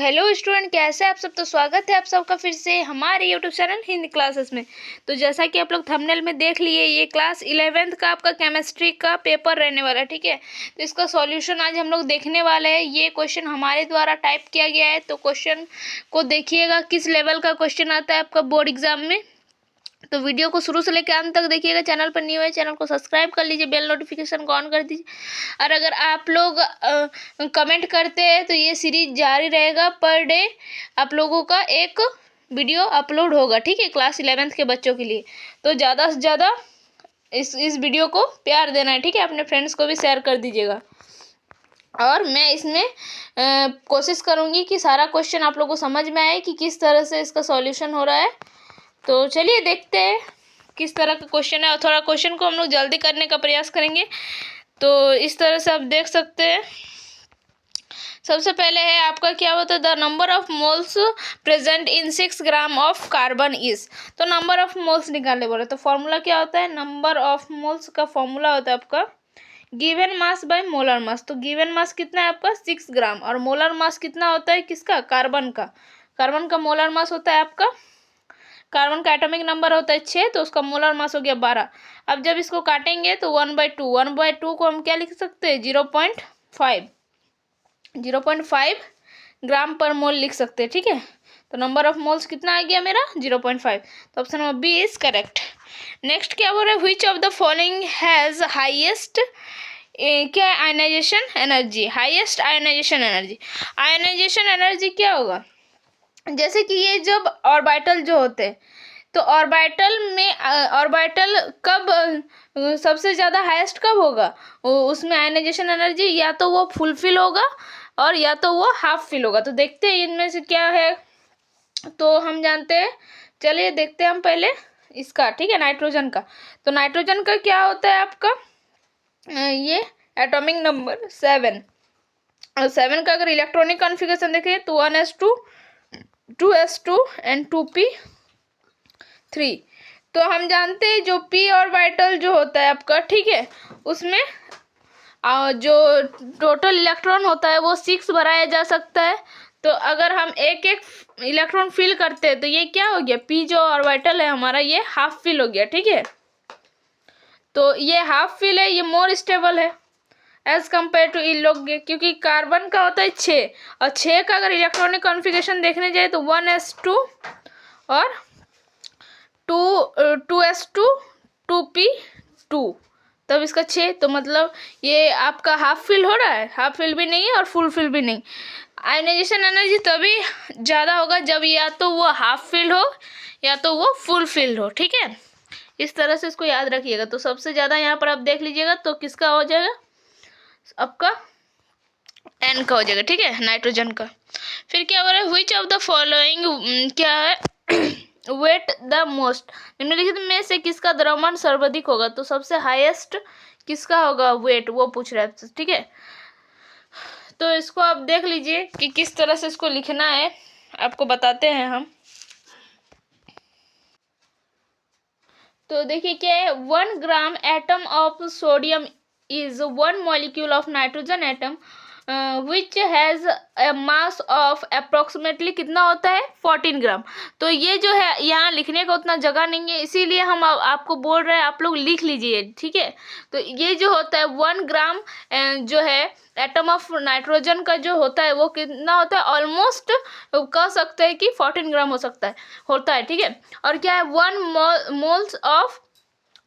Hello student, कैसे आप सब। तो स्वागत है आप सबका फिर से हमारे यूट्यूब चैनल हिंदी क्लासेस में। तो जैसा कि आप लोग थंबनेल में देख लिए, ये क्लास 11th का आपका केमिस्ट्री का पेपर रहने वाला है। ठीक है, तो इसका सॉल्यूशन आज हम लोग देखने वाले हैं। ये क्वेश्चन हमारे द्वारा टाइप किया गया है, तो क्वेश्चन को देखिएगा किस लेवल का क्वेश्चन आता है आपका बोर्ड एग्जाम में। तो वीडियो को शुरू से लेकर अंत तक देखिएगा। चैनल पर न्यू है, चैनल को सब्सक्राइब कर लीजिए, बेल नोटिफिकेशन को ऑन कर दीजिए। और अगर आप लोग कमेंट करते हैं तो ये सीरीज जारी रहेगा। पर डे आप लोगों का एक वीडियो अपलोड होगा। ठीक है, क्लास 11th के बच्चों के लिए। तो ज़्यादा से ज़्यादा इस वीडियो को प्यार देना है। ठीक है, अपने फ्रेंड्स को भी शेयर कर दीजिएगा। और मैं इसमें कोशिश करूँगी कि सारा क्वेश्चन आप लोगों को समझ में आए कि किस तरह से इसका सॉल्यूशन हो रहा है। तो चलिए देखते हैं किस तरह का क्वेश्चन है, और थोड़ा क्वेश्चन को हम लोग जल्दी करने का प्रयास करेंगे। तो इस तरह से आप देख सकते हैं। सबसे पहले है आपका क्या होता है, the number of moles present in 6 gram of carbon is. तो नंबर ऑफ मोल्स निकालने बोले तो फॉर्मूला क्या होता है, नंबर ऑफ मोल्स का फॉर्मूला होता है आपका given mass by molar mass. तो गिवन मास कितना है आपका 6 ग्राम, और मोलर मास कितना होता है किसका, कार्बन का। कार्बन का मोलर मास होता है आपका, कार्बन का एटॉमिक नंबर होता है 6, तो उसका मोलर मास हो गया 12। अब जब इसको काटेंगे तो 1/2 को हम क्या लिख सकते हैं, 0.5 ग्राम पर मोल लिख सकते हैं। ठीक है, तो नंबर ऑफ मोल्स कितना आ गया मेरा 0.5। तो option number B is correct. Next क्या बोल रहा है, which of the following has highest क्या है, ionization energy. Highest ionization energy, ionization energy क्या होगा, जैसे कि ये जब ऑर्बिटल जो होते हैं, तो ऑर्बिटल में ऑर्बिटल कब सबसे ज़्यादा हाईएस्ट कब होगा, उसमें आयनाइजेशन एनर्जी या तो वो फुलफिल होगा और या तो वो हाफ फिल होगा। तो देखते हैं इनमें से क्या है। तो हम जानते हैं, चलिए देखते हैं हम पहले इसका। ठीक है, नाइट्रोजन का। तो नाइट्रोजन का क्या होता है आपका, ये एटॉमिक नंबर 7। और 7 का अगर इलेक्ट्रॉनिक कॉन्फ़िगरेशन देखें तो 1s2 2s2 एंड 2p3। तो हम जानते हैं जो p ऑर्बिटल जो होता है आपका, ठीक है, उसमें जो टोटल इलेक्ट्रॉन होता है वो 6 बढ़ाया जा सकता है। तो अगर हम एक एक इलेक्ट्रॉन फिल करते हैं तो ये क्या हो गया, p जो ऑर्बिटल है हमारा ये हाफ फिल हो गया। ठीक है, तो ये हाफ फिल है, ये मोर स्टेबल है एज कम्पेयर टू इन लोग, क्योंकि कार्बन का होता है 6, और 6 का अगर इलेक्ट्रॉनिक कॉन्फ़िगरेशन देखने जाए तो 1s2 और 2s2 2p2, तब इसका 6। तो मतलब ये आपका हाफ फिल हो रहा है, हाफ फिल भी नहीं है और फुल फिल भी नहीं। आयनाइजेशन एनर्जी तभी ज़्यादा होगा जब या तो वो हाफ फिल हो या तो वो फुल फिल हो। ठीक है, इस तरह से इसको याद रखिएगा। तो सबसे ज़्यादा यहाँ पर आप देख लीजिएगा तो किसका हो जाएगा, आपका एन का हो जाएगा। ठीक है, नाइट्रोजन का। फिर क्या हो रहा है, व्हिच ऑफ द फॉलोइंग क्या है वेट द मोस्ट, निम्नलिखित में से किसका द्रव्यमान सर्वाधिक होगा। तो सबसे हाईएस्ट किसका होगा वेट, वो पूछ रहा है। ठीक है, तो इसको आप देख लीजिए कि किस तरह से इसको लिखना है, आपको बताते हैं हम। तो देखिए क्या है, 1 gram atom of sodium is 1 molecule of nitrogen atom which has a mass of approximately कितना होता है 14 ग्राम। तो ये जो है यहाँ लिखने का उतना जगह नहीं है, इसीलिए हम आपको बोल रहे हैं आप लोग लिख लीजिए। ठीक है, तो ये जो होता है 1 ग्राम जो है एटम ऑफ नाइट्रोजन का जो होता है वो कितना होता है, ऑलमोस्ट कह सकते हैं कि 14 ग्राम होता है। ठीक है, और क्या है 1 मोल्स ऑफ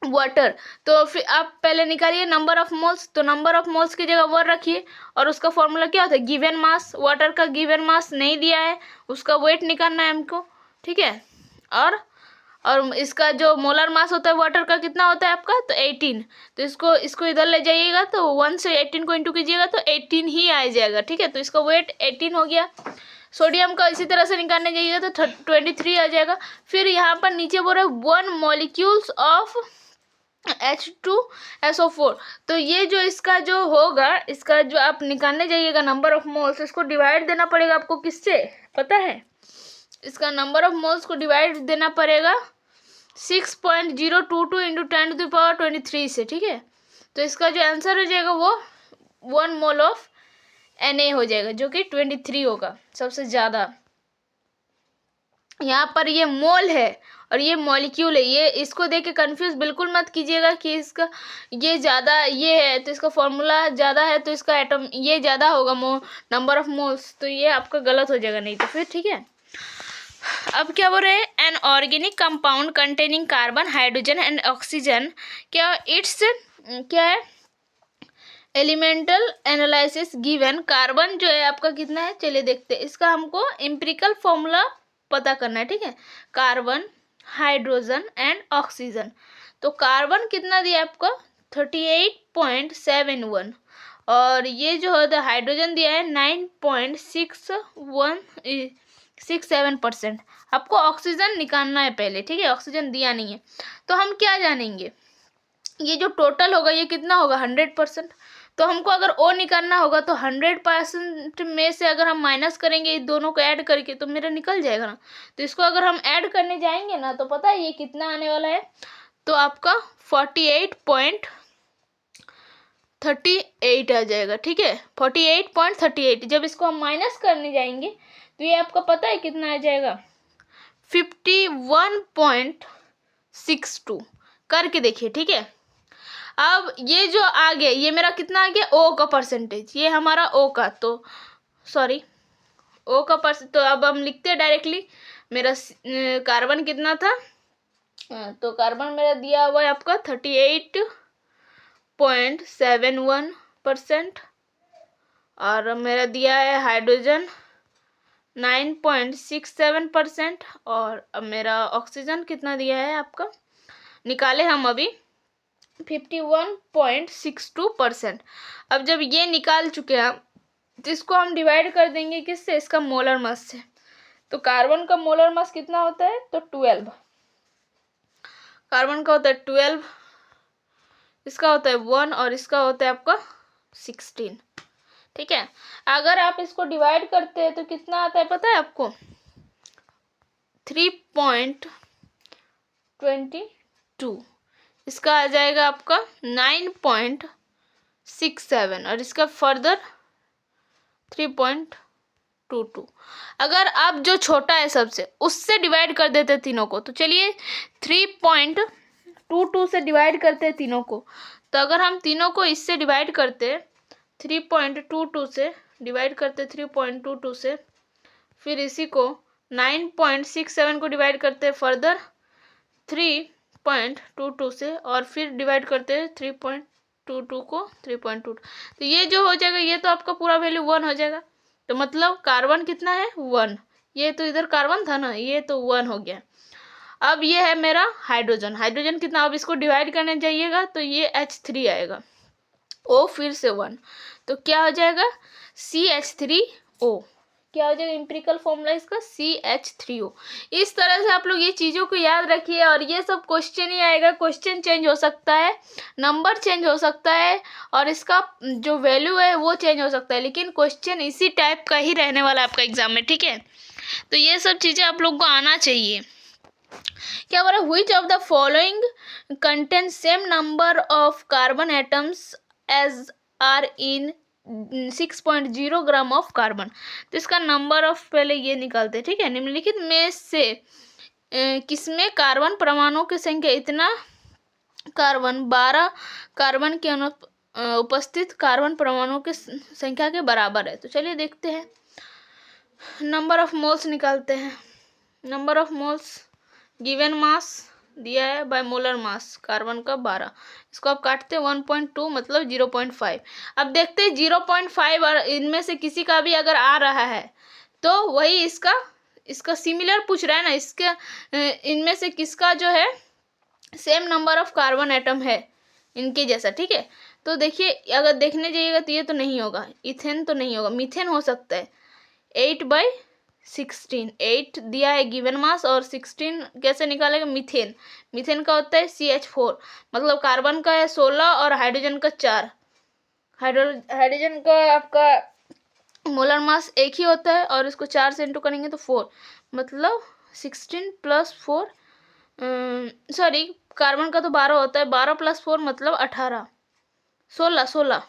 वाटर। तो फिर आप पहले निकालिए नंबर ऑफ मोल्स, तो नंबर ऑफ मोल्स की जगह 1 रखिए, और उसका फॉर्मूला क्या होता है, गिवन मास। वाटर का गिवन मास नहीं दिया है, उसका वेट निकालना है हमको। ठीक है, और इसका जो मोलर मास होता है वाटर का कितना होता है आपका, तो 18। तो इसको इधर ले जाइएगा तो 1 से 18 को इंटू कीजिएगा तो 18 ही आ जाएगा। ठीक है, तो इसका वेट 18 हो गया। सोडियम का इसी तरह से निकालने जाइएगा तो 23 आ जाएगा। फिर यहाँ पर नीचे बोल रहे 1 मॉलिक्यूल्स ऑफ H2SO4। तो ये जो इसका जो होगा, इसका जो आप निकालने जाइएगा नंबर ऑफ मोल्स, इसको डिवाइड देना पड़ेगा आपको किससे पता है, इसका नंबर ऑफ मोल्स को डिवाइड देना पड़ेगा 6.022 इंटू 10⁻23 से। ठीक है, तो इसका जो आंसर हो जाएगा वो 1 मोल ऑफ Na हो जाएगा, जो कि 23 होगा सबसे ज़्यादा। यहाँ पर ये मोल है और ये मॉलिक्यूल है, ये इसको देख के कन्फ्यूज बिल्कुल मत कीजिएगा कि इसका ये ज़्यादा ये है तो इसका फॉर्मूला ज़्यादा है तो इसका एटम ये ज़्यादा होगा नंबर ऑफ मोल्स, तो ये आपका गलत हो जाएगा नहीं तो फिर, ठीक है। अब क्या बोल रहे हैं, an organic compound containing carbon hydrogen and oxygen, क्या इट्स क्या है, एलिमेंटल एनालिसिस गिवन। कार्बन जो है आपका कितना है, चलिए देखते हैं, इसका हमको एम्पिरिकल फॉर्मूला पता करना है, ठीक है। कार्बन, हाइड्रोजन एंड ऑक्सीजन, तो कार्बन कितना दिया आपको 38.71, और ये जो होता है हाइड्रोजन दिया है 9.67%। आपको ऑक्सीजन निकालना है पहले, ठीक है, ऑक्सीजन दिया नहीं है। तो हम क्या जानेंगे, ये जो टोटल होगा ये कितना होगा 100%। तो हमको अगर ओ निकालना होगा तो 100% में से अगर हम माइनस करेंगे इन दोनों को ऐड करके तो मेरा निकल जाएगा ना। तो इसको अगर हम ऐड करने जाएंगे ना तो पता है ये कितना आने वाला है, तो आपका 48.38 आ जाएगा, ठीक है, 48.38। जब इसको हम माइनस करने जाएंगे तो ये आपका पता है कितना आ जाएगा 51.62। करके देखिए, ठीक है। अब ये जो आ गया ये मेरा कितना आ गया, ओ का परसेंटेज, ये हमारा ओ का, तो सॉरी ओ का परसेंट, तो अब हम लिखते हैं डायरेक्टली। मेरा कार्बन कितना था, तो कार्बन मेरा दिया हुआ है आपका 38.71%, और मेरा दिया है हाइड्रोजन 9.67%, और अब मेरा ऑक्सीजन कितना दिया है आपका, निकाले हम अभी 51.62%। अब जब ये निकाल चुके हैं तो इसको हम डिवाइड कर देंगे किससे, इसका मोलर मास से। तो कार्बन का मोलर मास कितना होता है, तो 12, कार्बन का होता है 12, इसका होता है 1 और इसका होता है आपका 16, ठीक है। अगर आप इसको डिवाइड करते हैं तो कितना आता है पता है आपको, 3.22, इसका आ जाएगा आपका 9.67, और इसका फर्दर 3.22। अगर आप जो छोटा है सबसे उससे डिवाइड कर देते तीनों को, तो चलिए 3.22 से डिवाइड करते हैं तीनों को। तो अगर हम तीनों को इससे डिवाइड करते 3.22 से डिवाइड करते 3.22 से, फिर इसी को 9.67 को डिवाइड करते फर्दर 3.22 से, और फिर डिवाइड करते हैं 3.22 को 3.22, तो ये जो हो जाएगा ये तो आपका पूरा वैल्यू 1 हो जाएगा। तो मतलब कार्बन कितना है 1, ये तो इधर कार्बन था ना, ये तो 1 हो गया। अब ये है मेरा हाइड्रोजन, हाइड्रोजन कितना, अब इसको डिवाइड करने जाइएगा तो ये H3 आएगा, O फिर से 1, तो क्या हो जाएगा CH3O, क्या हो जाएगा एम्पिरिकल फॉर्मूला इसका CH3O। इस तरह से आप लोग ये चीज़ों को याद रखिए, और ये सब क्वेश्चन ही आएगा, क्वेश्चन चेंज हो सकता है, नंबर चेंज हो सकता है, और इसका जो वैल्यू है वो चेंज हो सकता है, लेकिन क्वेश्चन इसी टाइप का ही रहने वाला है आपका एग्जाम में, ठीक है। तो ये सब चीज़ें आप लोग को आना चाहिए। क्या बोला, which of the following contain same number of carbon atoms as are in 6.0 gram of carbon. तो इसका नंबर ऑफ पहले ये निकालते हैं, ठीक है। निम्नलिखित में से किसमें कार्बन परमाणु की संख्या इतना कार्बन 12 कार्बन के उपस्थित कार्बन परमाणु की संख्या के बराबर है। तो चलिए देखते हैं, नंबर ऑफ मोल्स निकालते हैं। Number of moles given mass दिया है बाय मोलर मास, कार्बन का 12, इसको आप काटते हैं 1.2 मतलब 0.5। अब देखते हैं 0.5 और इनमें से किसी का भी अगर आ रहा है तो वही इसका सिमिलर पूछ रहा है ना, इसके इनमें से किसका जो है same number of carbon atom है इनके जैसा, ठीक है। तो देखिए अगर देखने जाइएगा तो ये तो नहीं होगा, इथेन तो नहीं होगा, मीथेन हो सकता है। 8/16, 8 दिया है गिवन मास, और 16 कैसे निकालेगा, मीथेन, मीथेन का होता है CH4, मतलब कार्बन का है 16 और हाइड्रोजन का 4। हाइड्रोजन का आपका मोलर मास एक ही होता है, और इसको 4 से इंटू करेंगे तो 4, मतलब 16 + 4, सॉरी कार्बन का तो 12 होता है, 12 + 4 मतलब 18, 16।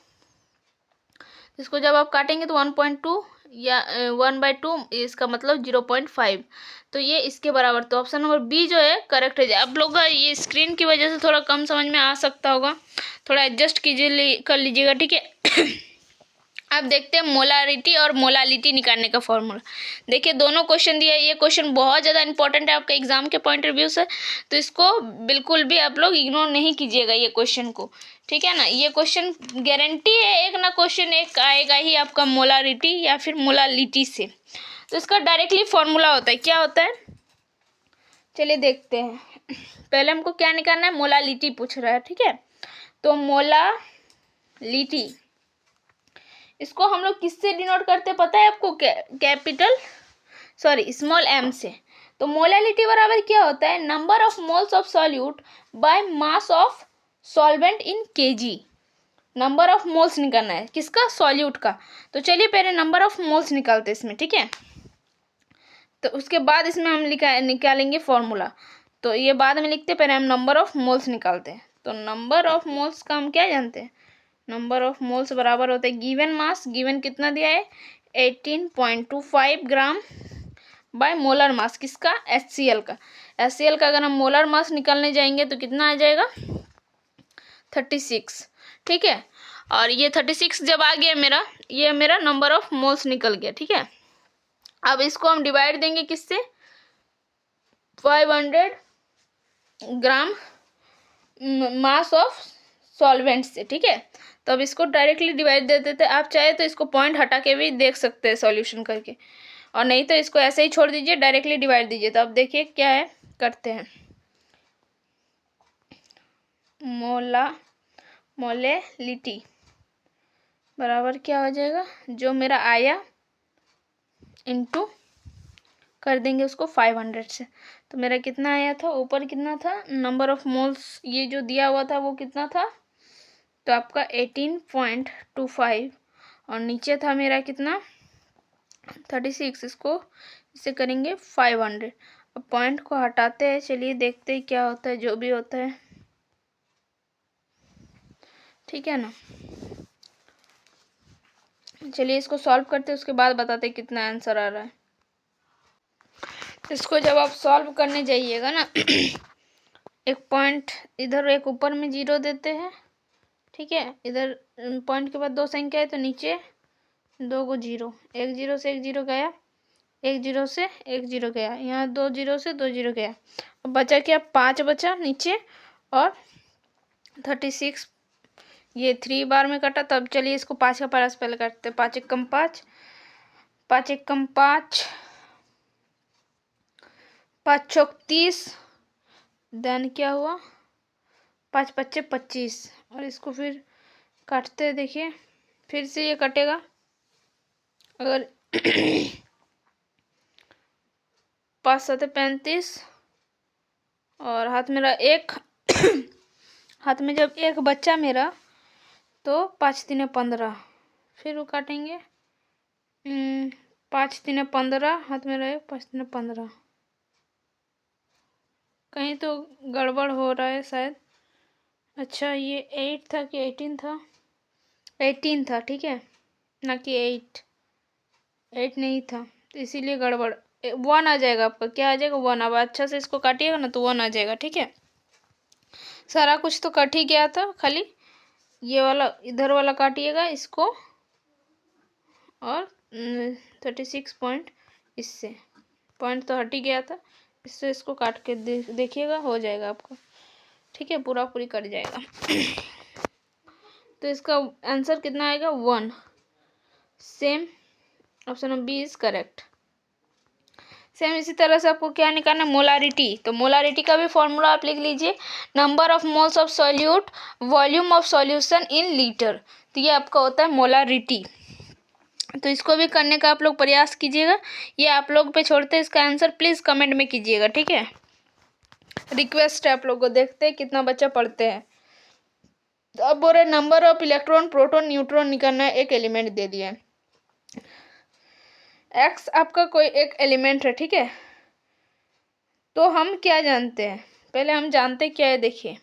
इसको जब आप काटेंगे तो 1.2 या 1/2, इसका मतलब 0.5, तो ये इसके बराबर। तो ऑप्शन नंबर बी जो है करेक्ट है। आप लोग का ये स्क्रीन की वजह से थोड़ा कम समझ में आ सकता होगा, थोड़ा एडजस्ट कीजिए, कर लीजिएगा, ठीक है। अब देखते हैं मोलारिटी और मोलालिटी निकालने का फॉर्मूला। देखिए दोनों क्वेश्चन दिया है, ये क्वेश्चन बहुत ज़्यादा इंपॉर्टेंट है आपके एग्जाम के पॉइंट ऑफ व्यू से, तो इसको बिल्कुल भी आप लोग इग्नोर नहीं कीजिएगा ये क्वेश्चन को, ठीक है ना। ये क्वेश्चन गारंटी है एक ना क्वेश्चन एक आएगा ही आपका मोलारिटी या फिर मोलालिटी से। तो इसका डायरेक्टली फॉर्मूला होता है, क्या होता है चलिए देखते हैं। पहले हमको क्या निकालना है, मोलालिटी पूछ रहा है, ठीक है। तो मोलालिटी, इसको हम लोग किससे डिनोट करते हैं पता है आपको, स्मॉल m से। तो मोलालिटी बराबर क्या होता है, number of moles of solute by mass of solvent in KG. Number of moles निकालना है किसका, सॉल्यूट का। तो चलिए पहले नंबर ऑफ मोल्स निकालते हैं इसमें, ठीक है। तो उसके बाद इसमें हम निकालेंगे फॉर्मूला। तो ये बाद में लिखते, पहले हम नंबर ऑफ मोल्स निकालते हैं। तो नंबर ऑफ मोल्स का हम क्या जानते हैं, नंबर ऑफ मोल्स बराबर होता है गिवन मास, गिवन कितना दिया है 18.25 ग्राम बाय मोलर मास, किसका, HCl का। HCl का अगर हम मोलर मास निकालने जाएंगे तो कितना आ जाएगा 36, ठीक है। और ये 36 जब आ गया मेरा, ये मेरा नंबर ऑफ मोल्स निकल गया, ठीक है। अब इसको हम डिवाइड देंगे किससे, 500 ग्राम मास ऑफ सॉल्वेंट से, ठीक है। तो अब इसको डायरेक्टली डिवाइड दे देते हैं। आप चाहे तो इसको पॉइंट हटा के भी देख सकते हैं सॉल्यूशन करके, और नहीं तो इसको ऐसे ही छोड़ दीजिए, डायरेक्टली डिवाइड दीजिए। तो अब देखिए क्या है, करते हैं। मोलेलिटी बराबर क्या हो जाएगा, जो मेरा आया इनटू कर देंगे उसको 500 से। तो मेरा कितना आया था, ऊपर कितना था नंबर ऑफ मोल्स, ये जो दिया हुआ था वो कितना था, तो आपका 18.25, और नीचे था मेरा कितना 36, इससे करेंगे 500। अब पॉइंट को हटाते हैं, चलिए देखते हैं क्या होता है, जो भी होता है, ठीक है ना। चलिए इसको सॉल्व करते हैं, उसके बाद बताते हैं कितना आंसर आ रहा है। इसको जब आप सॉल्व करने जाइएगा ना एक पॉइंट इधर, एक ऊपर में 0 देते हैं, ठीक है। इधर पॉइंट के बाद 2 संख्या है तो नीचे 2 को 0, 1 0 से 1 0 गया, 1 0 से 1 0 गया, यहाँ 2 0 से 2 0 गया। अब बचा क्या, 5 बचा नीचे, और 36 ये 3 बार में कटा। तब चलिए इसको 5 का पास पहले काटते हैं, 5 एकम 5, 5 एकम 5, 5 चौक 30, देन क्या हुआ 5 पच्चे 25, और इसको फिर काटते हैं। देखिए फिर से ये कटेगा, अगर 5 7 35, और हाथ मेरा एक हाथ में जब एक बच्चा मेरा तो 5 3 15, फिर वो काटेंगे 5 3 15, हाथ में रहे 5 3 15, कहीं तो गड़बड़ हो रहा है शायद। अच्छा ये 8 था कि 18 था, 18 था, ठीक है ना कि 8 नहीं था, तो इसीलिए गड़बड़ 1 आ जाएगा आपका, क्या आ जाएगा 1। अब अच्छा से इसको काटिएगा ना तो 1 आ जाएगा, ठीक है। सारा कुछ तो कट ही गया था, खाली ये वाला इधर वाला काटिएगा इसको, और 36 पॉइंट, इससे पॉइंट तो हट ही गया था, इससे इसको काट के देखिएगा हो जाएगा आपका, ठीक है, पूरा पूरी कट जाएगा। तो इसका आंसर कितना आएगा 1, same option number B is correct. Same इसी तरह से आपको क्या निकालना है, मोलारिटी। तो मोलारिटी का भी फॉर्मूला आप लिख लीजिए, number of moles of solute volume of solution in litre. तो ये आपका होता है मोलारिटी। तो इसको भी करने का आप लोग प्रयास कीजिएगा, ये आप लोग पे छोड़ते हैं, इसका आंसर प्लीज़ कमेंट में कीजिएगा, ठीक है। रिक्वेस्ट है आप लोग को, देखते हैं कितना बच्चा पढ़ते हैं। तो अब बोल रहे number of electron proton neutron निकालना है, एक एलिमेंट दे दिया है, एक्स आपका कोई एक एलिमेंट है, ठीक है। तो हम क्या जानते हैं, पहले हम जानते क्या है, देखिए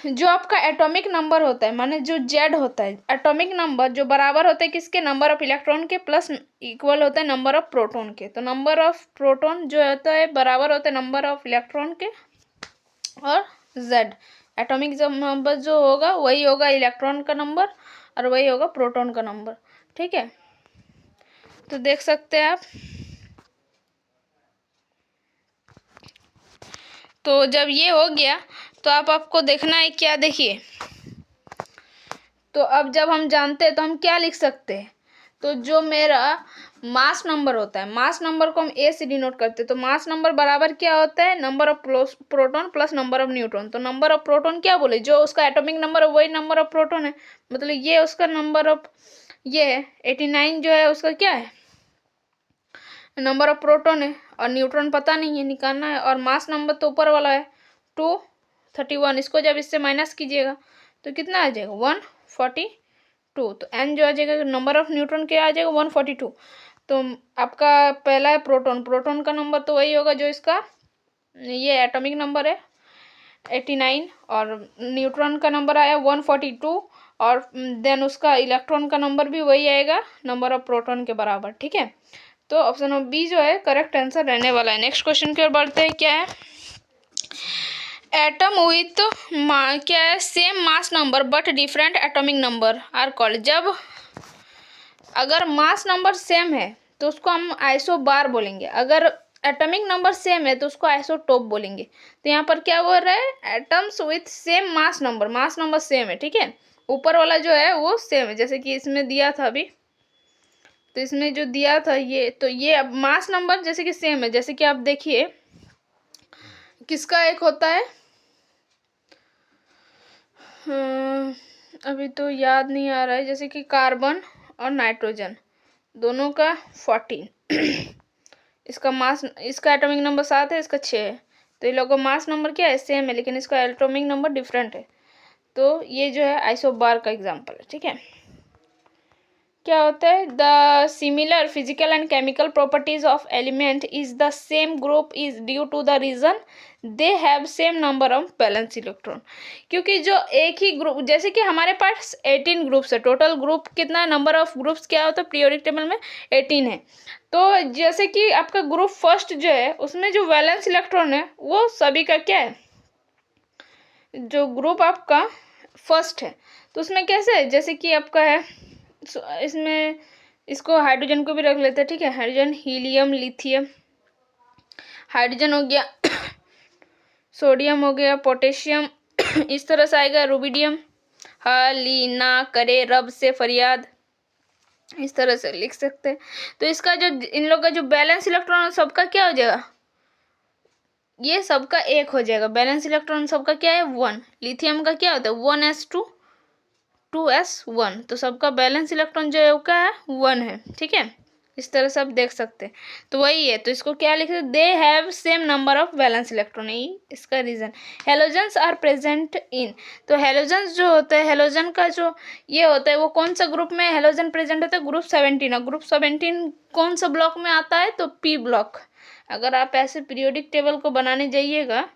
जो आपका एटॉमिक नंबर होता है, माने जो जेड होता है, एटॉमिक नंबर जो बराबर होता है किसके, नंबर ऑफ इलेक्ट्रॉन के प्लस इक्वल होता है नंबर ऑफ प्रोटॉन के। तो नंबर ऑफ प्रोटॉन जो होता है बराबर होता है नंबर ऑफ इलेक्ट्रॉन के, और जेड एटॉमिक जब नंबर जो होगा वही होगा इलेक्ट्रॉन का नंबर और वही होगा प्रोटॉन का नंबर। ठीक है, तो देख सकते हैं आप। तो जब ये हो गया तो आपको देखना है क्या, देखिए। तो अब जब हम जानते हैं तो हम क्या लिख सकते हैं, तो जो मेरा मास नंबर होता है, मास नंबर को हम ए से डिनोट करते हैं। तो मास नंबर बराबर क्या होता है, number of proton plus number of neutron. तो नंबर ऑफ प्रोटॉन क्या बोले, जो उसका एटॉमिक नंबर है वही नंबर ऑफ प्रोटॉन है, मतलब ये उसका नंबर ऑफ, ये है 89 जो है उसका क्या है, नंबर ऑफ प्रोटॉन है, और न्यूट्रॉन पता नहीं है, निकालना है। और मास नंबर तो ऊपर वाला है 231, इसको जब इससे माइनस कीजिएगा तो कितना आ जाएगा 142। तो एन जो आ जाएगा, नंबर ऑफ न्यूट्रॉन क्या आ जाएगा 142। तो आपका पहला है प्रोटॉन, प्रोटॉन का नंबर तो वही होगा जो इसका ये एटॉमिक नंबर है 89, और न्यूट्रॉन का नंबर आया 142, और देन उसका इलेक्ट्रॉन का नंबर भी वही आएगा नंबर ऑफ प्रोटॉन के बराबर। ठीक है, तो ऑप्शन नंबर बी जो है करेक्ट आंसर रहने वाला है। नेक्स्ट क्वेश्चन की ओर बढ़ते हैं, क्या है, एटम विथ क्या है, same mass number but different atomic number are called. जब अगर मास नंबर सेम है तो उसको हम आइसो बार बोलेंगे, अगर एटॉमिक नंबर सेम है तो उसको आइसोटोप बोलेंगे। तो यहाँ पर क्या बोल रहा है, atoms with same mass number same है। ठीक है, ऊपर वाला जो है वो सेम है, जैसे कि इसमें दिया था अभी, तो इसमें जो दिया था ये, तो ये अब मास नंबर जैसे कि सेम है, जैसे कि आप देखिए किसका एक होता है, अभी तो याद नहीं आ रहा है, जैसे कि कार्बन और नाइट्रोजन दोनों का 14 इसका मास, इसका एटॉमिक नंबर 7 है, इसका 6 है। तो ये लोगों का मास नंबर क्या है, सेम है, लेकिन इसका एटॉमिक नंबर डिफरेंट है। तो ये जो है आइसोबार का एग्जांपल है। ठीक है, क्या होता है, the similar physical and chemical properties of element is the same group is due to the reason they have same number of valence electron. क्योंकि जो एक ही ग्रुप, जैसे कि हमारे पास 18 ग्रुप्स है, टोटल ग्रुप कितना है, नंबर ऑफ ग्रुप्स क्या होता है पीरियोडिक टेबल में 18 है। तो जैसे कि आपका ग्रुप फर्स्ट जो है उसमें जो वैलेंस इलेक्ट्रॉन है वो सभी का क्या है, जो ग्रुप आपका फर्स्ट है तो उसमें कैसे है, जैसे कि आपका है इसमें, इसको हाइड्रोजन को भी रख लेते हैं। ठीक है, हाइड्रोजन, हीलियम, लिथियम, हाइड्रोजन हो गया सोडियम हो गया, पोटेशियम इस तरह से आएगा, रुबिडियम, ली ना करे रब से फरियाद, इस तरह से लिख सकते हैं। तो इसका जो इन लोग का जो बैलेंस इलेक्ट्रॉन सबका क्या हो जाएगा, ये सबका एक हो जाएगा, बैलेंस इलेक्ट्रॉन सबका क्या है 1। लिथियम का क्या होता है 1s2 2s1, तो सबका बैलेंस इलेक्ट्रॉन जो है वो क्या है 1 है। ठीक है, इस तरह से आप देख सकते हैं, तो वही है, तो इसको क्या लिखते हैं, they have same number of valence electron, यही इसका reason. Halogens are present in, तो हेलोजन्स जो होता है, हेलोजन का जो ये होता है वो कौन सा ग्रुप में हेलोजन प्रेजेंट होता है, ग्रुप 17। और ग्रुप 17 कौन सा ब्लॉक में आता है, तो पी ब्लॉक। अगर आप ऐसे पीरियोडिक टेबल को बनाने जाइएगा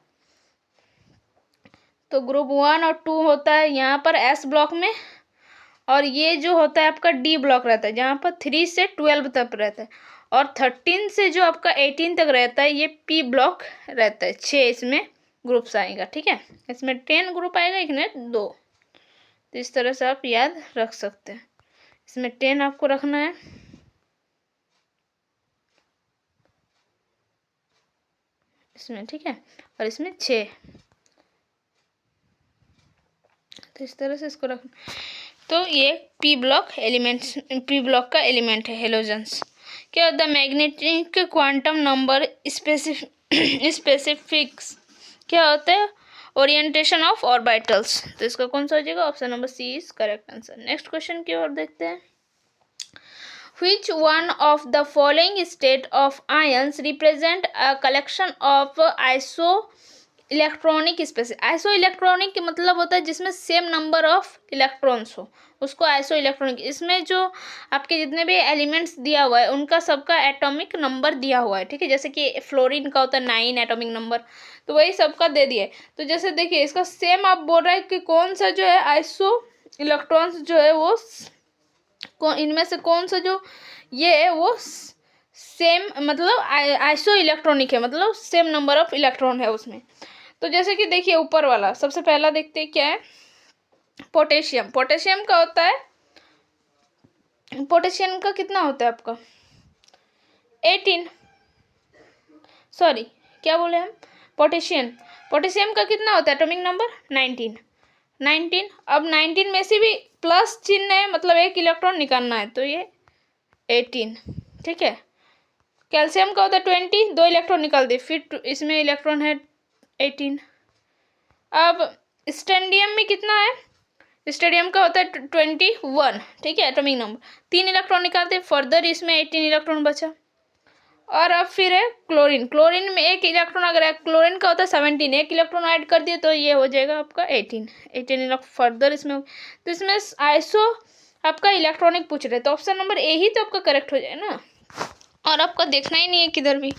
तो ग्रुप 1 और 2 होता है यहाँ पर एस ब्लॉक में, और ये जो होता है आपका डी ब्लॉक रहता है जहाँ पर 3 से 12 तक रहता है, और 13 से जो आपका 18 तक रहता है ये पी ब्लॉक रहता है। 6 इसमें ग्रुप्स आएगा। ठीक है, इसमें 10 ग्रुप आएगा, एक ने 2। तो इस तरह से आप याद रख सकते हैं, इसमें 10 आपको रखना है, इसमें। ठीक है, और इसमें 6, तो इस तरह से इसको रखना। तो ये P block elements, P block का एलिमेंट है हेलोजन्स। क्या होता है, मैग्नेटिक क्वांटम नंबर स्पेसिफिक्स क्या होता है, ओरिएंटेशन ऑफ ऑर्बिटल्स। तो इसका कौन सा हो जाएगा, option number C is correct answer. Next question की ओर देखते हैं, Which one of the following state of ions represent a collection of electronic species. Isoelectronic के मतलब होता है जिसमें सेम नंबर ऑफ इलेक्ट्रॉन्स हो, उसको आइसो इलेक्ट्रॉनिक। इसमें जो आपके जितने भी एलिमेंट्स दिया हुआ है उनका सबका एटॉमिक नंबर दिया हुआ है, ठीक है। जैसे कि फ्लोरीन का होता है 9 एटॉमिक नंबर, तो वही सबका दे दिया है। तो जैसे देखिए इसका सेम आप बोल रहा है कि कौन सा जो है आइसो इलेक्ट्रॉन्स जो है वो इनमें से कौन सा जो ये है वो सेम मतलब आइसो इलेक्ट्रॉनिक है, मतलब सेम नंबर ऑफ इलेक्ट्रॉन है उसमें। तो जैसे कि देखिए ऊपर वाला सबसे पहला देखते हैं क्या है, पोटेशियम। पोटेशियम का होता है, पोटेशियम का कितना होता है आपका 18, सॉरी क्या बोले हम, पोटेशियम। पोटेशियम का कितना होता है एटॉमिक नंबर 19। अब 19 में से भी प्लस चिन्ह है, मतलब एक इलेक्ट्रॉन निकालना है, तो ये 18, ठीक है। कैल्शियम का होता है 20, 2 इलेक्ट्रॉन निकाल दे, फिर इसमें इलेक्ट्रॉन है 18। अब स्टेंडियम में कितना है, स्टेडियम का होता है 21, ठीक है एटॉमिक नंबर, 3 इलेक्ट्रॉन निकालते, फर्दर इसमें 18 इलेक्ट्रॉन बचा। और अब फिर है क्लोरीन। क्लोरीन में एक इलेक्ट्रॉन अगर है, क्लोरीन का होता है 17, एक इलेक्ट्रॉन ऐड कर दिए तो ये हो जाएगा आपका 18 इलेक्ट्रॉन फर्दर इसमें। तो इसमें आइसो आपका इलेक्ट्रॉनिक पूछ रहे, तो ऑप्शन नंबर ए ही तो आपका करेक्ट हो जाए ना, और आपका देखना ही नहीं है किधर भी।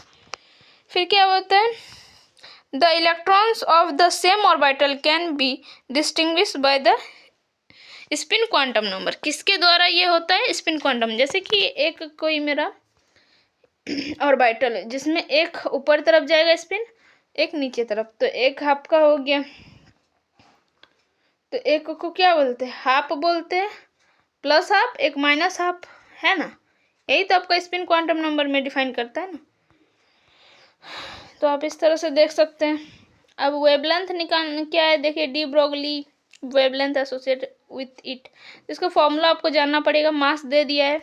फिर क्या होता है, the electrons of the same orbital can be distinguish by the spin quantum number. किसके द्वारा ये होता है, स्पिन क्वांटम। जैसे कि एक कोई मेरा ऑर्बिटल है जिसमें एक ऊपर तरफ जाएगा स्पिन, एक नीचे तरफ, तो एक आपका हो गया, तो एक को क्या बोलते हैं, हाफ बोलते हैं, प्लस हाफ, एक माइनस हाफ, है ना। यही तो आपका स्पिन क्वांटम नंबर में डिफाइन करता है ना। तो आप इस तरह से देख सकते हैं। अब वेवलेंथ निकाल क्या है, देखिए de Broglie wavelength associate with it, इसका फॉर्मूला आपको जानना पड़ेगा। मास दे दिया है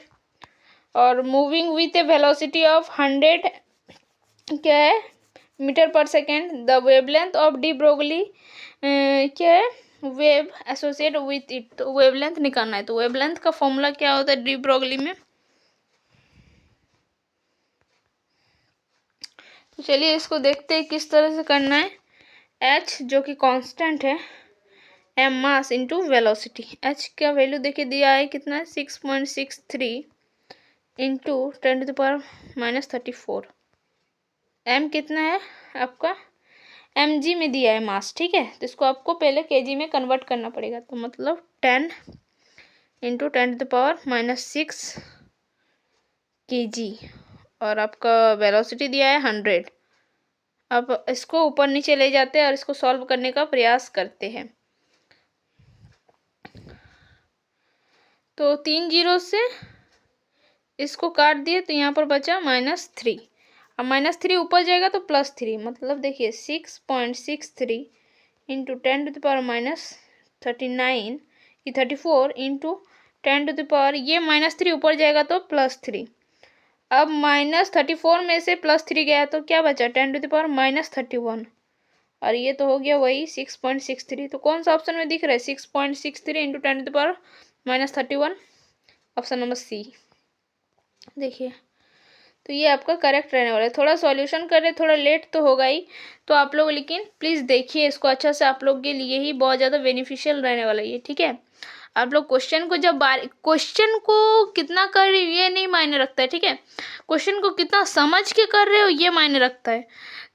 और moving with A velocity of 100 क्या है मीटर पर second, the wavelength of de Broglie क्या है वेव एसोसिएट विथ इट। तो वेवलेंथ निकालना है, तो वेवलेंथ का फॉर्मूला क्या होता है डी ब्रोगली में। तो चलिए इसको देखते हैं किस तरह से करना है। h जो कि कांस्टेंट है, m mass into velocity. h का वैल्यू देखिए दिया है कितना है 6.63 इंटू 10⁻⁻34। m कितना है आपका mg में दिया है मास, ठीक है। तो इसको आपको पहले kg में कन्वर्ट करना पड़ेगा, तो मतलब 10 इंटू 10⁻⁻6 kg, और आपका वेलोसिटी दिया है 100। अब इसको ऊपर नीचे ले जाते हैं और इसको सॉल्व करने का प्रयास करते हैं। तो 3 जीरो से इसको काट दिए तो यहाँ पर बचा -3। अब -3 ऊपर जाएगा तो +3, मतलब देखिए 6.63 इंटू 10⁻39 ये 34 इंटू 10⁻, ये -3 ऊपर जाएगा तो +3। अब -34 में से +3 गया तो क्या बचा 10⁻31, और ये तो हो गया वही 6.63। तो कौन सा ऑप्शन में दिख रहा है 6.63 इंटू 10⁻31, ऑप्शन नंबर सी। देखिए तो ये आपका करेक्ट रहने वाला है। थोड़ा सॉल्यूशन कर रहे, थोड़ा लेट तो होगा ही, तो आप लोग लेकिन प्लीज़ देखिए इसको अच्छा से, आप लोग के लिए ही बहुत ज़्यादा बेनिफिशियल रहने वाला है ये, ठीक है। आप लोग क्वेश्चन को जब क्वेश्चन को कितना कर रहे हो ये नहीं मायने रखता है, ठीक है। क्वेश्चन को कितना समझ के कर रहे हो ये मायने रखता है।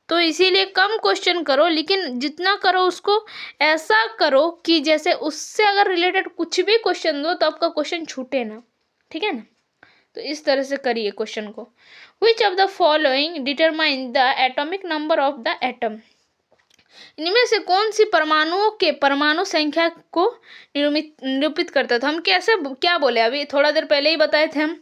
तो इसीलिए कम क्वेश्चन करो, लेकिन जितना करो उसको ऐसा करो कि जैसे उससे अगर रिलेटेड कुछ भी क्वेश्चन दो तो आपका क्वेश्चन छूटे ना, ठीक है ना। तो इस तरह से करिए क्वेश्चन को। Which of the following determine the atomic number of the atom. इनमें से कौन सी परमाणुओं के परमाणु संख्या को निरूपित करता था। हम कैसे क्या बोले अभी थोड़ा देर पहले ही बताए थे हम,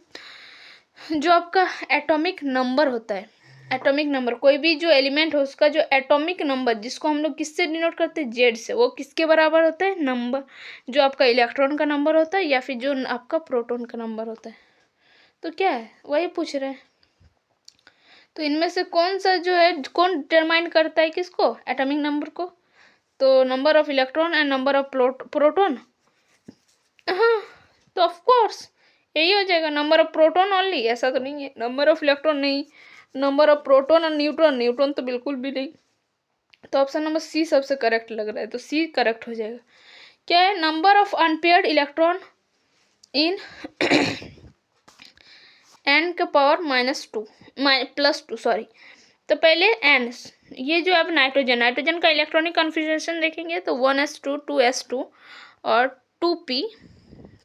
जो आपका एटॉमिक नंबर होता है, एटॉमिक नंबर कोई भी जो एलिमेंट हो उसका जो एटॉमिक नंबर, जिसको हम लोग किससे डिनोट करते हैं जेड से, वो किसके बराबर होता है नंबर, जो आपका इलेक्ट्रॉन का नंबर होता है या फिर जो आपका प्रोटॉन का नंबर होता है। तो क्या है वही पूछ रहे हैं। तो इनमें से कौन सा जो है कौन डिटरमाइन करता है किसको एटॉमिक नंबर को, तो number of electron and number of proton. हाँ तो ऑफ कोर्स यही हो जाएगा, नंबर ऑफ प्रोटॉन ओनली, ऐसा तो नहीं है नंबर ऑफ इलेक्ट्रॉन नहीं, नंबर ऑफ प्रोटॉन और न्यूट्रॉन, न्यूट्रॉन तो बिल्कुल भी नहीं। तो ऑप्शन नंबर सी सबसे करेक्ट लग रहा है, तो सी करेक्ट हो जाएगा। क्या है? Number of unpaired electron in an के पावर +2 सॉरी। तो पहले एन, ये जो अब नाइट्रोजन का इलेक्ट्रॉनिक कॉन्फ़िगरेशन देखेंगे तो 1s2 2s2 और 2p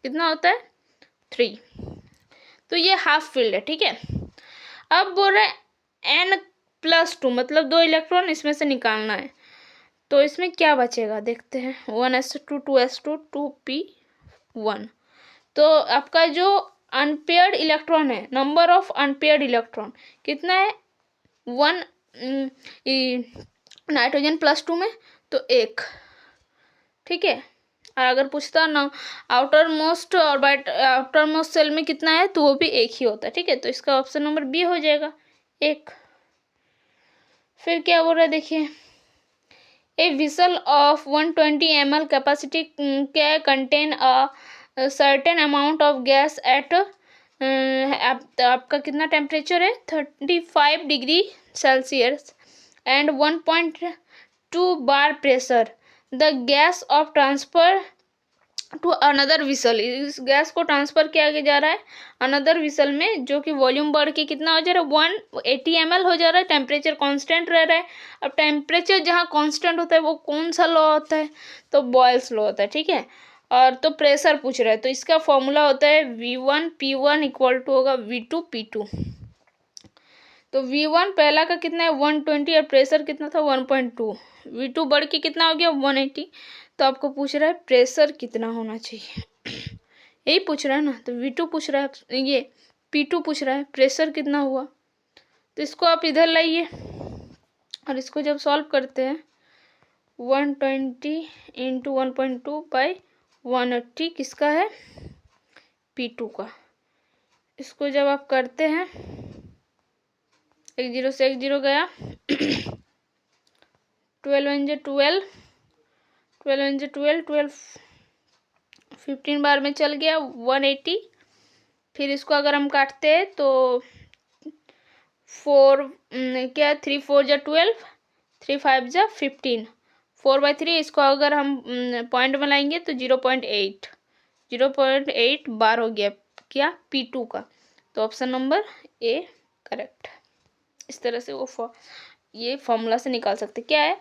कितना होता है 3। तो ये हाफ फील्ड है, ठीक है। अब बोल रहा है n+2 मतलब 2 इलेक्ट्रॉन इसमें से निकालना है, तो इसमें क्या बचेगा देखते हैं। 1s2 2s2 2p1। तो आपका जो अनपेयर्ड इलेक्ट्रॉन है, नंबर ऑफ अनपेयर्ड इलेक्ट्रॉन कितना है 1 नाइट्रोजन +2 में तो 1, ठीक है। और अगर पूछता ना आउटर मोस्ट सेल में कितना है तो वो भी 1 ही होता है, ठीक है। तो इसका ऑप्शन नंबर बी हो जाएगा 1। फिर क्या बोल रहा है देखिए, a vessel of 120 ml capacity क्या contain a certain amount of gas at आपका कितना टेम्परेचर है 35 degree Celsius and 1.2 bar pressure. The gas of transfer to another vessel, इस गैस को ट्रांसफर किया जा रहा है अनदर विसल में, जो कि वॉल्यूम बढ़ के कितना हो जा रहा है 180 ml हो जा रहा है। टेम्परेचर कांस्टेंट रह रहा है। अब टेम्परेचर जहाँ कांस्टेंट होता है वो कौन सा लॉ होता है तो बॉयल्स लॉ होता है, ठीक है। और तो प्रेशर पूछ रहा है तो इसका फॉर्मूला होता है V1P1 इक्वल टू होगा V2P2। तो V1 पहला का कितना है 120 और प्रेशर कितना था 1.2। V2 बढ़ के कितना हो गया 180। तो आपको पूछ रहा है प्रेशर कितना होना चाहिए यही पूछ रहा है ना। तो V2 पूछ रहा है, ये P2 पूछ रहा है, प्रेशर कितना हुआ। तो इसको आप इधर लाइए और इसको जब सॉल्व करते हैं 120 इंटू 1.2 बाई 180 किसका है P2 का। इसको जब आप करते हैं 1 0 से 1 0 गया 12 12 12 12 15 बार में चल गया 180। फिर इसको अगर हम काटते हैं तो 4 क्या 3 4 जा 12 3 5 जा 15 4/3। इसको अगर हम पॉइंट में लाएंगे तो 0.8 बार हो गया क्या P2 का। तो ऑप्शन नंबर ए करेक्ट। इस तरह से वो ये फॉर्मूला से निकाल सकते क्या है।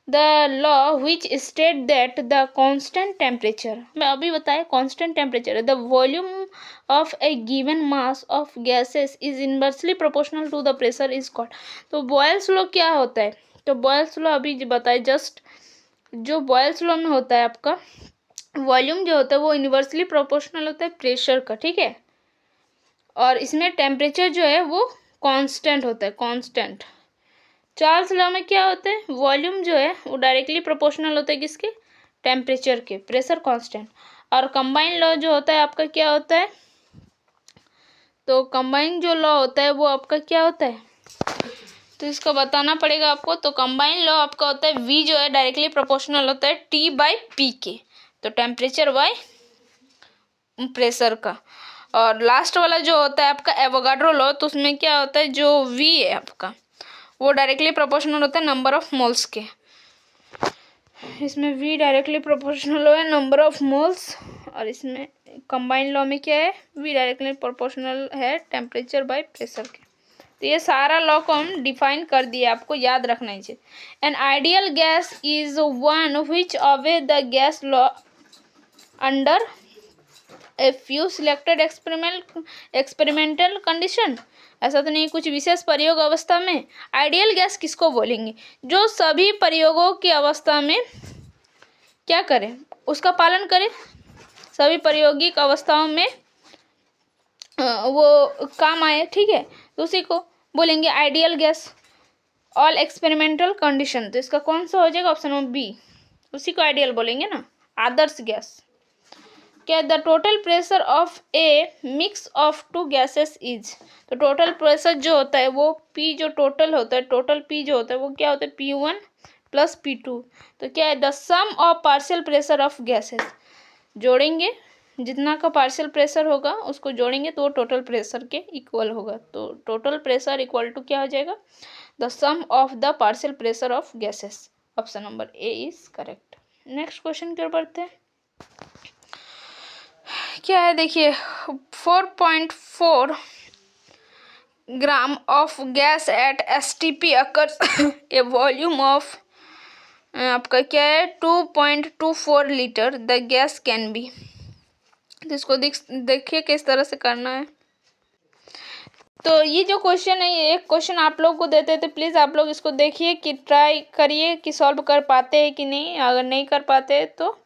The law which state that the constant temperature, मैं अभी बताया constant temperature the volume of a given mass of gases is inversely proportional to the pressure is called. तो बॉयल्स लॉ क्या होता है, तो बॉयल्स लॉ अभी बताए जस्ट, जो बॉयल्स लॉ में होता है आपका वॉल्यूम जो होता है वो इनवर्सली प्रोपोर्शनल होता है प्रेशर का, ठीक है। और इसमें टेम्परेचर जो है वो कांस्टेंट होता है, कांस्टेंट। चार्ल्स लॉ में क्या होता है वॉल्यूम जो है वो डायरेक्टली प्रोपोर्शनल होता है किसके टेम्परेचर के, प्रेशर कांस्टेंट। और कंबाइन लॉ जो होता है आपका क्या होता है, तो कंबाइन जो लॉ होता है वो आपका क्या होता है, तो इसको बताना पड़ेगा आपको। तो कंबाइन लॉ आपका होता है V जो है डायरेक्टली प्रोपोर्शनल होता है T/P के, तो टेम्परेचर बाय प्रेशर का। और लास्ट वाला जो होता है आपका एवोगाड्रो लॉ, तो उसमें क्या होता है जो V है आपका वो डायरेक्टली प्रोपोर्शनल होता है नंबर ऑफ मोल्स के। इसमें V डायरेक्टली प्रोपोर्शनल है नंबर ऑफ मोल्स, और इसमें कंबाइन लॉ में क्या है V डायरेक्टली प्रोपोर्शनल है टेम्परेचर बाय प्रेशर के। तो ये सारा लॉ को हम डिफाइन कर दिया, आपको याद रखना ही चाहिए। An ideal gas is one which away the gas law under a few selected experimental condition. ऐसा तो नहीं कुछ विशेष प्रयोग अवस्था में। आइडियल गैस किसको बोलेंगे, जो सभी प्रयोगों की अवस्था में क्या करें उसका पालन करें, सभी प्रायोगिक अवस्थाओं में वो काम आए, ठीक है। तो उसी को बोलेंगे ideal gas. All experimental condition, तो इसका कौन सा हो जाएगा ऑप्शन नंबर बी, उसी को आइडियल बोलेंगे ना, आदर्श गैस। क्या the total pressure of a mix of two gases is, तो टोटल प्रेशर जो होता है वो P जो टोटल होता है, टोटल P जो होता है वो क्या होता है P1 + P2। तो क्या है the sum of partial pressure of gases, जोड़ेंगे जितना का पार्शियल प्रेशर होगा उसको जोड़ेंगे तो वो टोटल प्रेशर के इक्वल होगा। तो टोटल प्रेशर इक्वल टू क्या हो जाएगा the sum of the partial pressure of gases. Option number A is correct. Next question की ओर बढ़ते हैं। क्या है देखिए, 4.4 gram of gas at STP occurs a volume of आपका क्या है 2.24 litre the gas can be. तो इसको देखिए किस तरह से करना है। तो ये जो क्वेश्चन है, ये एक क्वेश्चन आप लोग को देते थे, प्लीज़ आप लोग इसको देखिए कि ट्राई करिए कि सॉल्व कर पाते हैं कि नहीं। अगर नहीं कर पाते तो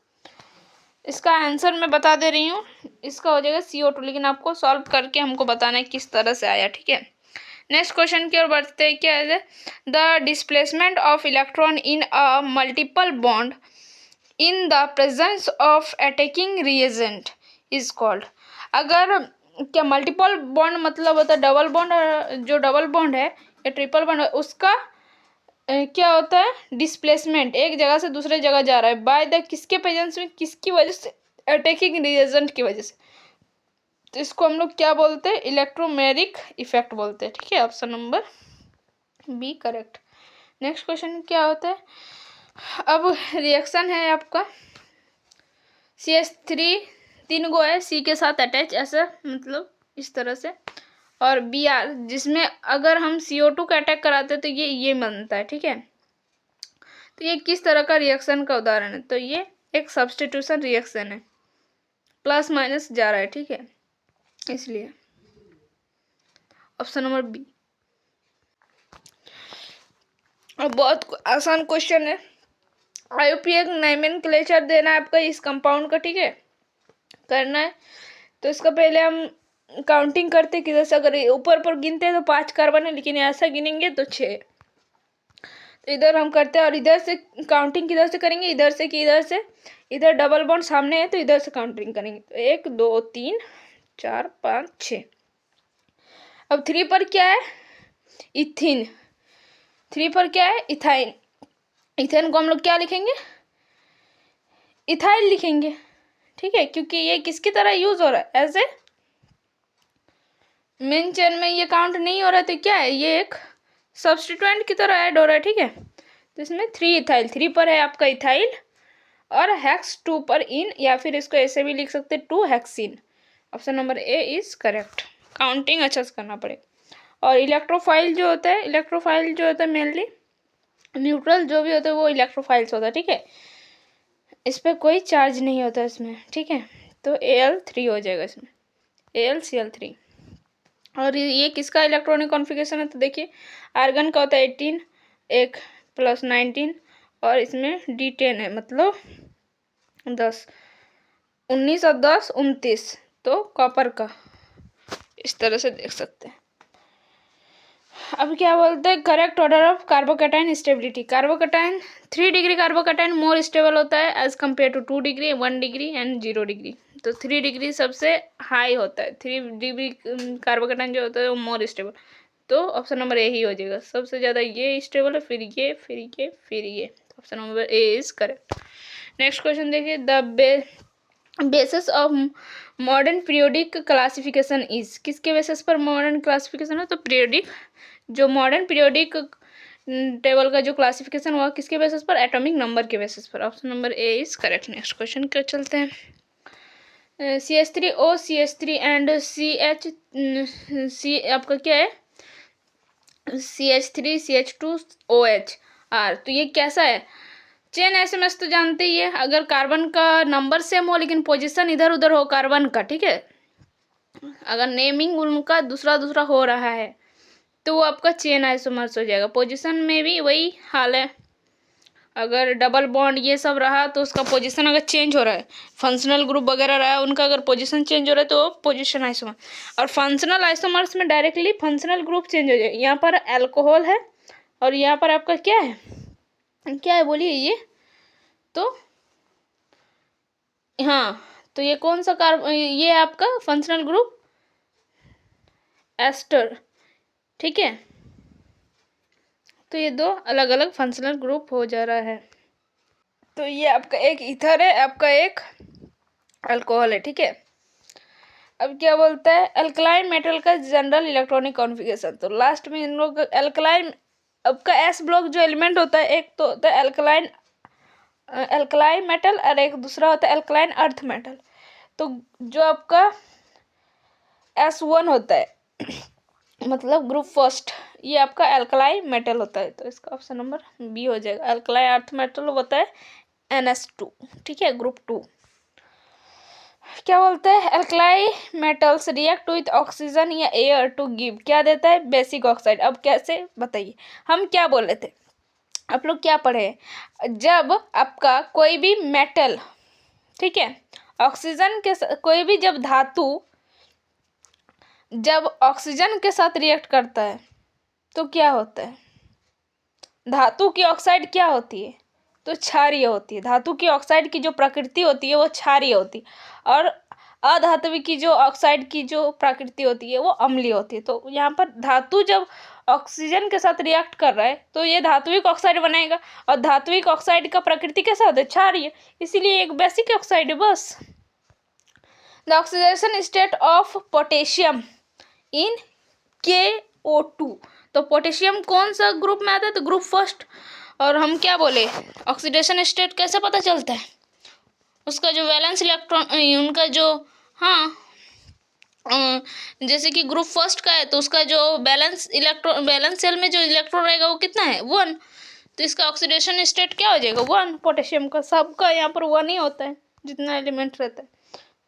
इसका आंसर मैं बता दे रही हूँ, इसका हो जाएगा CO2, लेकिन आपको सॉल्व करके हमको बताना है किस तरह से आया, ठीक है। नेक्स्ट क्वेश्चन की ओर बढ़ते हैं। क्या है, the displacement of electron in a multiple bond in the presence of attacking reagent is called. अगर क्या मल्टीपल बॉन्ड मतलब होता है डबल बॉन्ड, जो डबल बॉन्ड है या ट्रिपल बॉन्ड है उसका क्या होता है डिस्प्लेसमेंट, एक जगह से दूसरे जगह जा रहा है बाय द किसके प्रेजेंस में, किसकी वजह से, अटैकिंग रिएजेंट की वजह से। तो इसको हम लोग क्या बोलते हैं, इलेक्ट्रोमेरिक इफेक्ट बोलते हैं, ठीक है। Option number B correct. Next question क्या होता है, अब रिएक्शन है आपका CH3 तीन गो है C के साथ अटैच, ऐसा मतलब इस तरह से, और Br जिसमें अगर हम CO2 का अटैक कराते हैं तो ये बनता है, ठीक है। तो ये किस तरह का रिएक्शन का उदाहरण है, तो ये एक सब्स्टिट्यूशन रिएक्शन है, प्लस माइनस जा रहा है, ठीक है, इसलिए ऑप्शन नंबर बी। और बहुत आसान क्वेश्चन है, IUPAC नोमेनक्लेचर देना है आपका इस कंपाउंड का, ठीक है, करना है। तो इसका पहले हम काउंटिंग करते किधर से, अगर ऊपर ऊपर गिनते हैं तो 5 कार्बन है, लेकिन ऐसा गिनेंगे तो 6। तो इधर हम करते हैं, और इधर से काउंटिंग किधर से करेंगे, इधर से कि इधर से, इधर डबल बॉन्ड सामने है तो इधर से काउंटिंग करेंगे। तो 1 2 3 4 5 6। अब 3 पर क्या है, इथिन। 3 पर क्या है, इथाइन। इथेन को हम लोग क्या लिखेंगे, इथाइल लिखेंगे, ठीक है, क्योंकि ये किसकी तरह यूज हो रहा है, एज ए मेन चेन में ये काउंट नहीं हो रहा है, तो क्या है, ये एक सब्स्टिट्यूएंट की तरह ऐड हो रहा है, ठीक है। तो इसमें 3 इथाइल, 3 पर है आपका इथाइल, और हेक्स 2 पर इन, या फिर इसको ऐसे भी लिख सकते 2 hexyne. Option number A is correct. Counting अच्छा से करना पड़ेगा। और इलेक्ट्रोफाइल जो होता है, इलेक्ट्रोफाइल जो होता है मेनली न्यूट्रल जो भी होता है वो इलेक्ट्रोफाइल्स होता है, ठीक है, इस पर कोई चार्ज नहीं होता इसमें, ठीक है। तो Al3 हो जाएगा इसमें, AlCl3। और ये किसका इलेक्ट्रॉनिक कॉन्फ़िगरेशन है, तो देखिए आर्गन का होता है 18, एक प्लस 19, और इसमें D10 है, मतलब 10, 19 और 10 29, तो कॉपर का, इस तरह से देख सकते हैं। अब क्या बोलते हैं, correct order of carbocation stability. Carbocation 3 degree carbocation more stable होता है as compare to 2 degree, 1 degree and 0 degree. तो 3 डिग्री सबसे हाई होता है, 3 डिग्री कार्बोकैटायन जो होता है वो मोर स्टेबल। तो ऑप्शन नंबर ए ही हो जाएगा, सबसे ज़्यादा ये स्टेबल है, फिर ये, फिर ये, फिर ये। Option number A is correct. Next question देखिए, the basis of modern periodic classification is. किसके बेसिस पर मॉडर्न क्लासिफिकेशन है, तो पीरियोडिक, जो मॉडर्न पीरियोडिक टेबल का जो क्लासिफिकेशन हुआ किसके बेसिस पर, एटॉमिक नंबर के बेसिस पर। Option number A is correct. Next question क्या चलते हैं, CH3O CH3 and CH C आपका क्या है, CH3 CH2OH R। तो ये कैसा है, चेन SMS तो जानते ही है, अगर कार्बन का नंबर सेम हो लेकिन पोजीशन इधर उधर हो कार्बन का, ठीक है, अगर नेमिंग उनका दूसरा दूसरा हो रहा है तो वो आपका चेन आइसोमर्स हो जाएगा। पोजीशन में भी वही हाल है, अगर डबल बॉन्ड ये सब रहा तो उसका पोजीशन अगर चेंज हो रहा है, फंक्शनल ग्रुप वगैरह रहा है उनका अगर पोजीशन चेंज हो रहा है तो पोजीशन आइसोमर। और फंक्शनल आइसोमर्स में डायरेक्टली फंक्शनल ग्रुप चेंज हो जाएगा। यहाँ पर अल्कोहल है और यहाँ पर आपका क्या है, क्या है बोलिए, ये तो हाँ, तो ये कौन सा ये है आपका फंक्शनल ग्रुप एस्टर, ठीक है। तो ये दो अलग अलग फंक्शनल ग्रुप हो जा रहा है। तो ये आपका एक ईथर है, आपका एक अल्कोहल है, ठीक है। अब क्या बोलता है, अल्कलाइन मेटल का जनरल इलेक्ट्रॉनिक कॉन्फ़िगरेशन। तो लास्ट में इन लोग अल्कलाइन आपका एस ब्लॉक जो एलिमेंट होता है, एक तो होता है एल्कलाइन मेटल और एक दूसरा होता है एल्कलाइन अर्थ मेटल। तो जो आपका S1 होता है मतलब ग्रुप फर्स्ट, ये आपका एल्कलाइन मेटल होता है, तो इसका ऑप्शन नंबर बी हो जाएगा। एल्कलाइन अर्थ मेटल होता है NS2, ठीक है, ग्रुप 2। क्या बोलते हैं, alkali metals react with oxygen या एयर टू गिव क्या देता है, बेसिक ऑक्साइड। अब कैसे बताइए, हम क्या बोले थे, आप लोग क्या पढ़े, जब आपका कोई भी मेटल, ठीक है, ऑक्सीजन के कोई भी जब धातु जब ऑक्सीजन के साथ रिएक्ट करता है तो क्या होता है, धातु की ऑक्साइड क्या होती है, तो क्षारीय होती है। धातु की ऑक्साइड की जो प्रकृति होती है वो क्षारीय होती है, और अधात्वी की जो ऑक्साइड की जो प्रकृति होती है वो अम्लीय होती है। तो यहाँ पर धातु जब ऑक्सीजन के साथ रिएक्ट कर रहा है तो ये धात्विक ऑक्साइड बनाएगा, और धात्विक ऑक्साइड का प्रकृति के साथ है क्षारीय, इसीलिए एक बेसिक ऑक्साइड है बस। The oxidation state of potassium in KO2, तो पोटेशियम कौन सा ग्रुप में आता है, तो ग्रुप फर्स्ट। और हम क्या बोले, ऑक्सीडेशन स्टेट कैसे पता चलता है, उसका जो वैलेंस इलेक्ट्रॉन उनका जो, हाँ जैसे कि ग्रुप फर्स्ट का है तो उसका जो बैलेंस सेल में जो इलेक्ट्रॉन रहेगा वो कितना है, 1, तो इसका ऑक्सीडेशन स्टेट क्या हो जाएगा, 1। पोटेशियम का सबका यहाँ पर 1 ही होता है जितना एलिमेंट रहता है,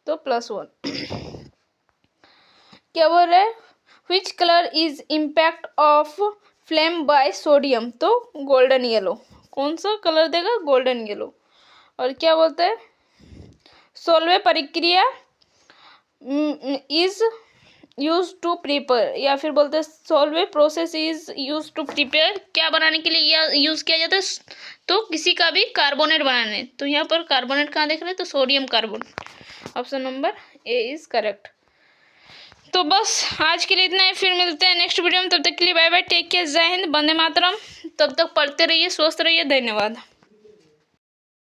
तो +1। क्या बोल रहे हैं, which colour is impact of flame by sodium, तो गोल्डन येलो, कौन सा कलर देगा, गोल्डन येलो। और क्या बोलते हैं, सोलवे प्रक्रिया इज यूज टू प्रिपेयर, या फिर बोलते हैं Solvay process is use to prepare, क्या बनाने के लिए यूज किया जाता है, तो किसी का भी कार्बोनेट बनाने। तो यहाँ पर कार्बोनेट कहाँ देख रहे हैं, तो sodium carbonate, option number A is correct. तो बस आज के लिए इतना ही, फिर मिलते हैं नेक्स्ट वीडियो में, तब तक के लिए बाय बाय, टेक केयर, जय हिंद, वंदे मातरम। तब तक पढ़ते रहिए, स्वस्थ रहिए, धन्यवाद।